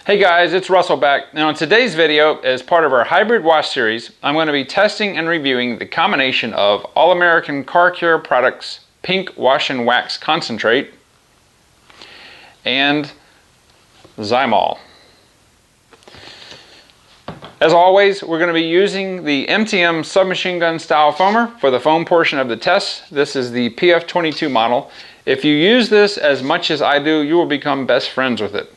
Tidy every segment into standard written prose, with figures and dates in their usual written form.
Hey guys, it's Russell back. Now in today's video, as part of our hybrid wash series, I'm going to be testing and reviewing the combination of All American Car Care Products Pink Wash and Wax Concentrate and Zymol. As always, we're going to be using the MTM submachine gun style foamer for the foam portion of the test. This is the PF22 model. If you use this as much as I do, you will become best friends with it.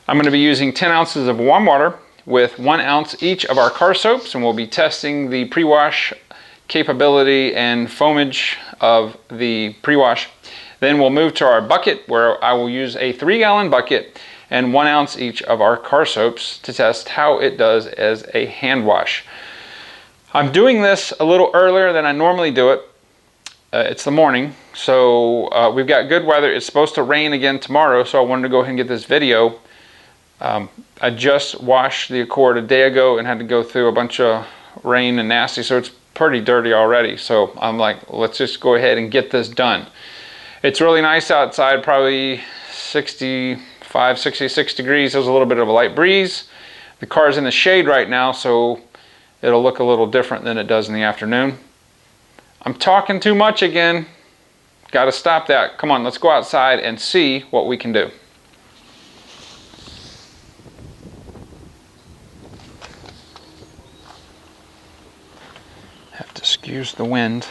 I'm going to be using 10 ounces of warm water with 1 ounce each of our car soaps, and we'll be testing the pre-wash capability and foamage of the pre-wash. Then we'll move to our bucket, where I will use a 3-gallon bucket and 1 ounce each of our car soaps to test how it does as a hand wash. I'm doing this a little earlier than I normally do it. It's the morning, so we've got good weather. It's supposed to rain again tomorrow, so I wanted to go ahead and get this video. I just washed the Accord a day ago and had to go through a bunch of rain and nasty, so it's pretty dirty already. So I'm like, let's just go ahead and get this done. It's really nice outside, probably 65, 66 degrees. There's a little bit of a light breeze. The car's in the shade right now, so it'll look a little different than it does in the afternoon. I'm talking too much again. Got to stop that. Come on, let's go outside and see what we can do. Have to excuse the wind.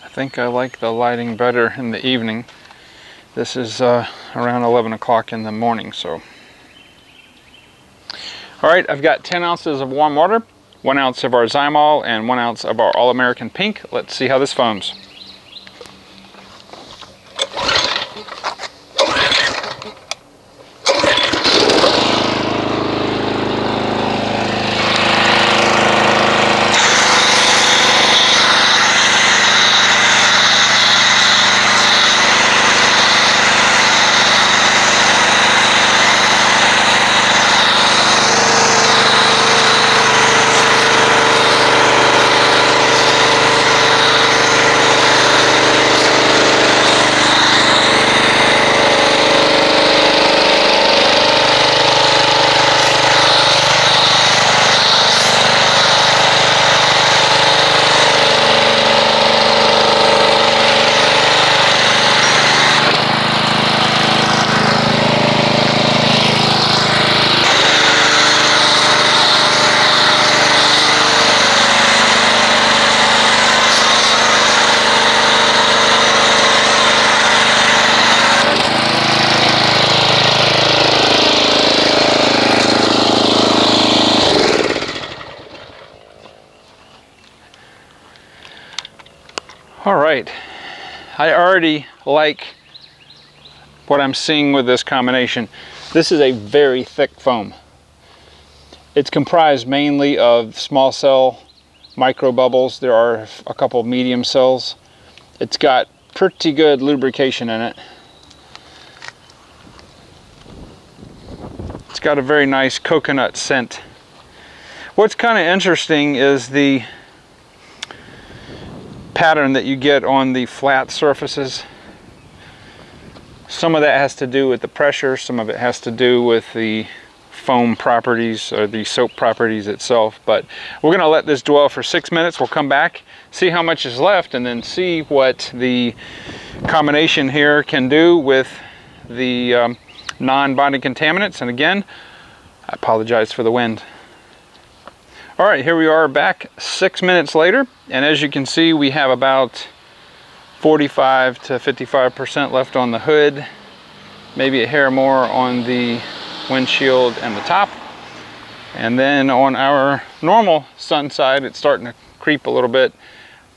I think I like the lighting better in the evening. This is around 11 o'clock in the morning, so. All right, I've got 10 ounces of warm water, 1 ounce of our Zymol, and 1 ounce of our All American Pink. Let's see how this foams. All right, I already like what I'm seeing with this combination. This is a very thick foam. It's comprised mainly of small cell micro bubbles. There are a couple medium cells. It's got pretty good lubrication in it. It's got a very nice coconut scent. What's kind of interesting is the pattern that you get on the flat surfaces. Some of that has to do with the pressure, some of it has to do with the foam properties or the soap properties itself. But we're going to let this dwell for 6 minutes. We'll come back, see how much is left, and then see what the combination here can do with the non-bonding contaminants. And again, I apologize for the wind. All right, here we are back 6 minutes later, and as you can see, we have about 45 to 55% left on the hood, maybe a hair more on the windshield and the top. And then on our normal sun side, it's starting to creep a little bit,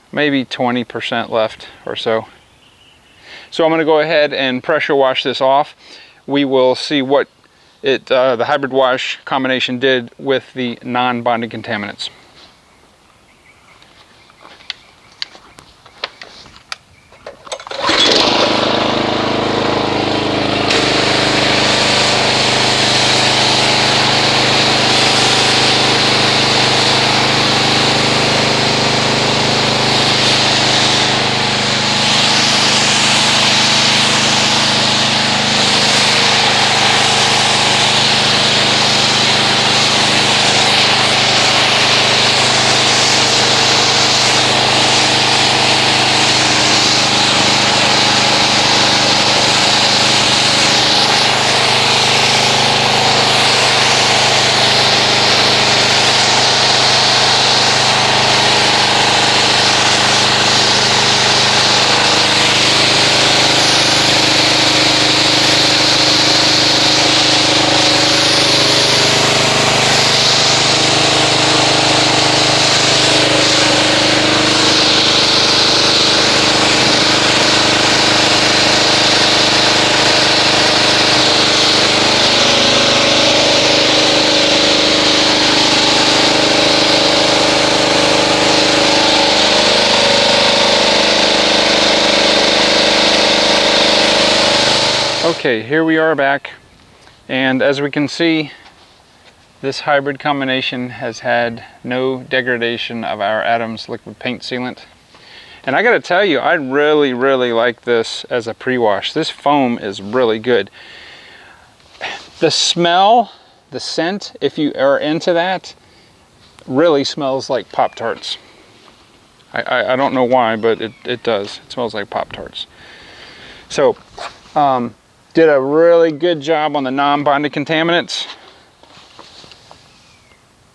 maybe 20% left or so. So I'm going to go ahead and pressure wash this off. We will see what the hybrid wash combination did with the non-bonded contaminants. Okay, here we are back, and as we can see, this hybrid combination has had no degradation of our Adams liquid paint sealant. And I gotta tell you, I really like this as a pre-wash. This foam is really good. The smell, the scent, if you are into that, really smells like Pop-Tarts. I don't know why, but it does. It smells like Pop-Tarts. So, did a really good job on the non-bonded contaminants.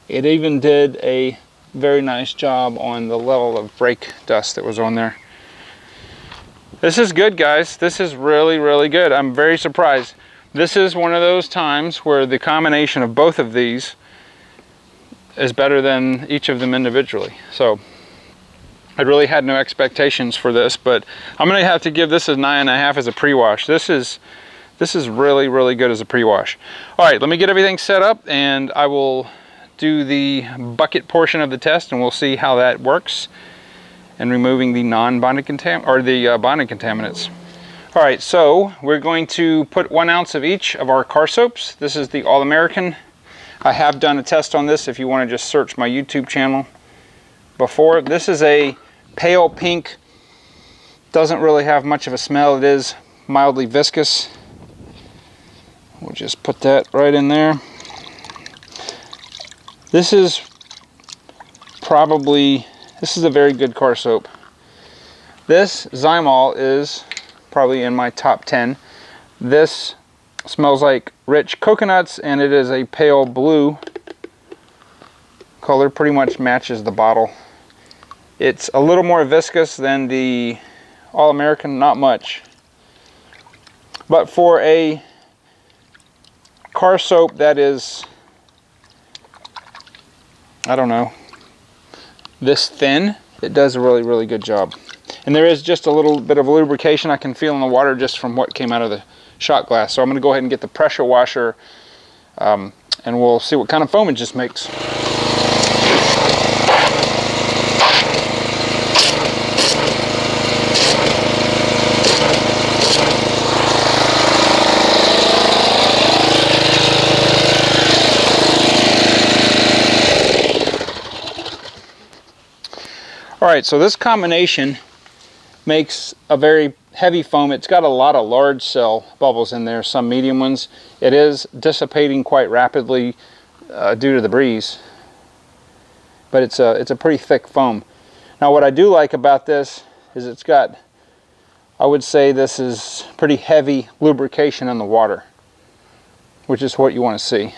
It even did a very nice job on the level of brake dust that was on there. This is good, guys. This is really good. I'm very surprised. This is one of those times where the combination of both of these is better than each of them individually. So I really had no expectations for this, but I'm gonna have to give this a 9.5 as a pre-wash. This is really good as a pre-wash. All right, let me get everything set up and I will do the bucket portion of the test and we'll see how that works and removing the non-bonded bonded contaminants. All right, so we're going to put 1 ounce of each of our car soaps. This is the All-American. I have done a test on this if you want to just search my YouTube channel before. This is a pale pink, doesn't really have much of a smell. It is mildly viscous. We'll just put that right in there. This is a very good car soap. This Zymol is probably in my top 10. This smells like rich coconuts and it is a pale blue color, pretty much matches the bottle. It's a little more viscous than the All-American, not much. But for a car soap that is, I don't know, this thin, it does a really good job. And there is just a little bit of lubrication I can feel in the water just from what came out of the shot glass. So I'm going to go ahead and get the pressure washer and we'll see what kind of foam it just makes. Alright, so this combination makes a very heavy foam. It's got a lot of large cell bubbles in there, some medium ones. It is dissipating quite rapidly due to the breeze, but it's a pretty thick foam. Now what I do like about this is it's got, I would say this is pretty heavy lubrication in the water, which is what you want to see.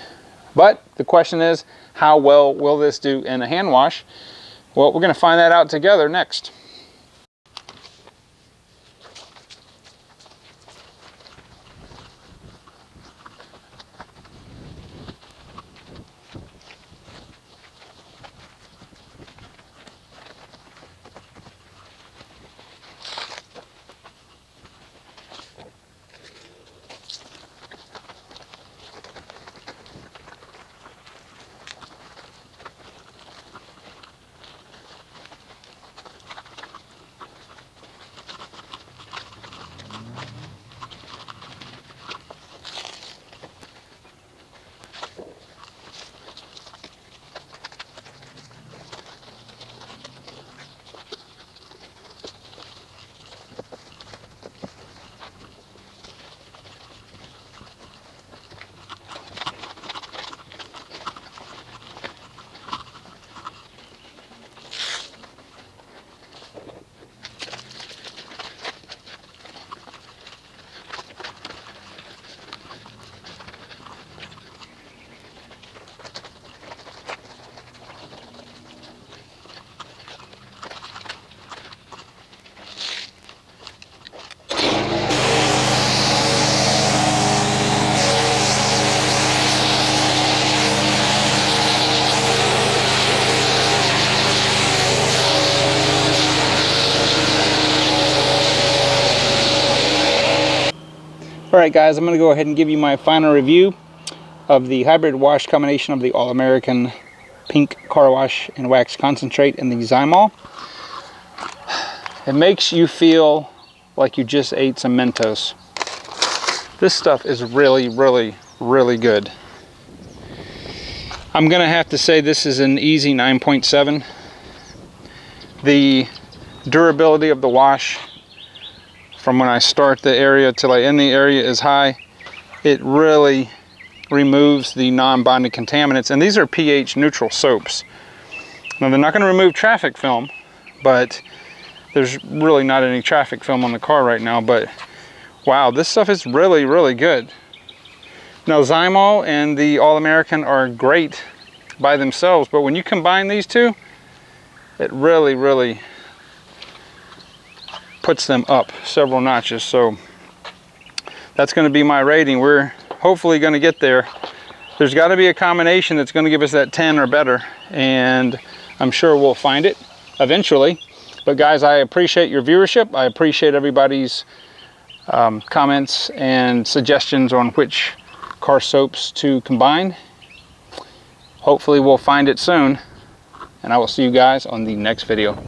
But the question is, how well will this do in a hand wash? Well, we're going to find that out together next. Alright guys, I'm going to go ahead and give you my final review of the hybrid wash combination of the All-American Pink Car Wash and Wax Concentrate and the Zymol. It makes you feel like you just ate some Mentos. This stuff is really, really, really good. I'm going to have to say this is an easy 9.7. The durability of the wash from when I start the area till I end the area is high. It really removes the non-bonded contaminants, and these are pH neutral soaps. Now they're not going to remove traffic film, but there's really not any traffic film on the car right now, but wow, this stuff is really, really good. Now Zymol and the All-American are great by themselves, but when you combine these two, it really, really puts them up several notches. So that's going to be my rating. We're hopefully going to get there. There's got to be a combination that's going to give us that 10 or better, and I'm sure we'll find it eventually. But guys, I appreciate your viewership. I appreciate everybody's comments and suggestions on which car soaps to combine. Hopefully we'll find it soon, and I will see you guys on the next video.